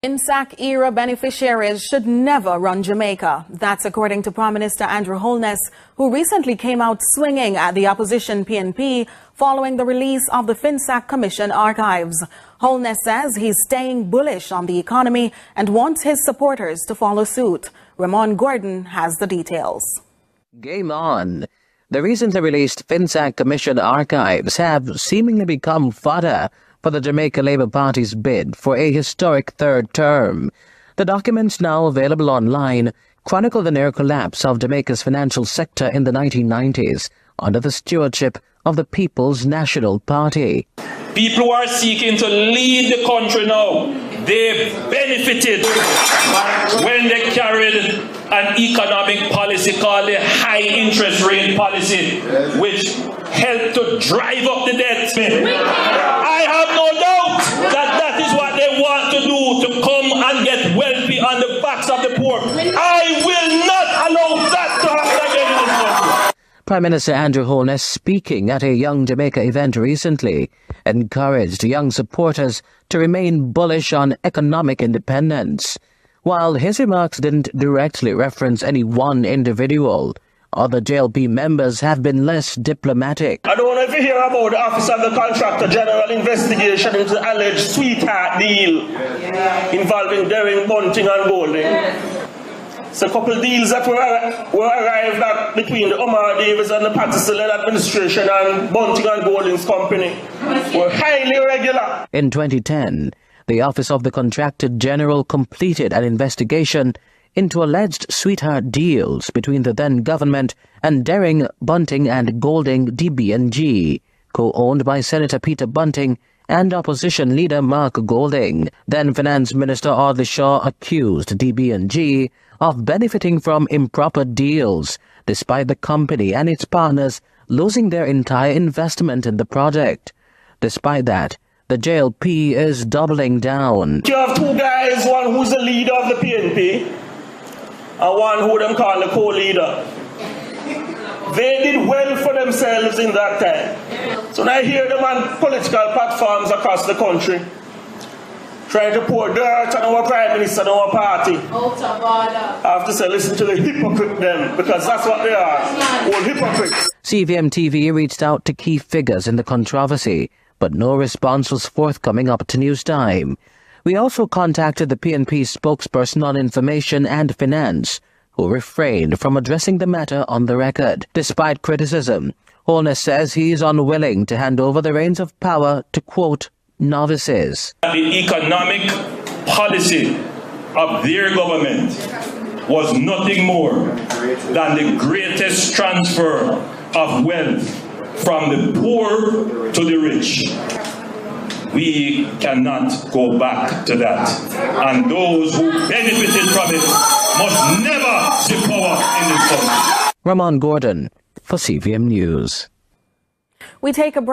FinSAC-era beneficiaries should never run Jamaica. That's according to Prime Minister Holness, who recently came out swinging at the opposition PNP following the release of the FinSAC Commission archives. Holness says he's staying bullish on the economy and wants his supporters to follow suit. Ramon Gordon has the details. Game on. The recently released FinSAC Commission archives have seemingly become fodder for the Jamaica Labour Party's bid for a historic third term. The documents, now available online, chronicle the near collapse of Jamaica's financial sector in the 1990s under the stewardship of the People's National Party. People who are seeking to lead the country now, they benefited when they carried an economic policy called the high interest rate policy, which helped to drive up the debt. I have no doubt that that is what they want to do, to come and get wealthy on the backs of the poor. I will not allow that to happen again in this country. Prime Minister Holness, speaking at a Young Jamaica event recently, encouraged young supporters to remain bullish on economic independence. While his remarks didn't directly reference any one individual, other JLP members have been less diplomatic. I don't want to hear about the Office of the Contractor General investigation into the alleged sweetheart deal involving Derring, Bunting and Golding. So a couple of deals that were arrived at between the Omar Davis and the Patterson-led administration and Bunting and Golding's company were highly irregular. In 2010, the Office of the Contractor General completed an investigation into alleged sweetheart deals between the then government and Derring, Bunting and Golding DB&G, co-owned by Senator Peter Bunting and opposition leader Mark Golding. Then Finance Minister Audley Shaw accused DB&G of benefiting from improper deals, despite the company and its partners losing their entire investment in the project. Despite that, the JLP is doubling down. You have two guys, one who's the leader of the PNP, and one who them call the co-leader. They did well for themselves in that time. So now I hear them on political platforms across the country, trying to pour dirt on our Prime Minister and our party. I have to say, listen to the hypocrite them, because that's what they are, all hypocrites. CVM TV reached out to key figures in the controversy, but no response was forthcoming up to news time. We also contacted the PNP spokesperson on information and finance, who refrained from addressing the matter on the record. Despite criticism, Holness says he is unwilling to hand over the reins of power to, quote, novices. The economic policy of their government was nothing more than the greatest transfer of wealth from the poor to the rich. We cannot go back to that. And those who benefited from it must never see power in this country. Ramon Gordon for CVM News. We take a break.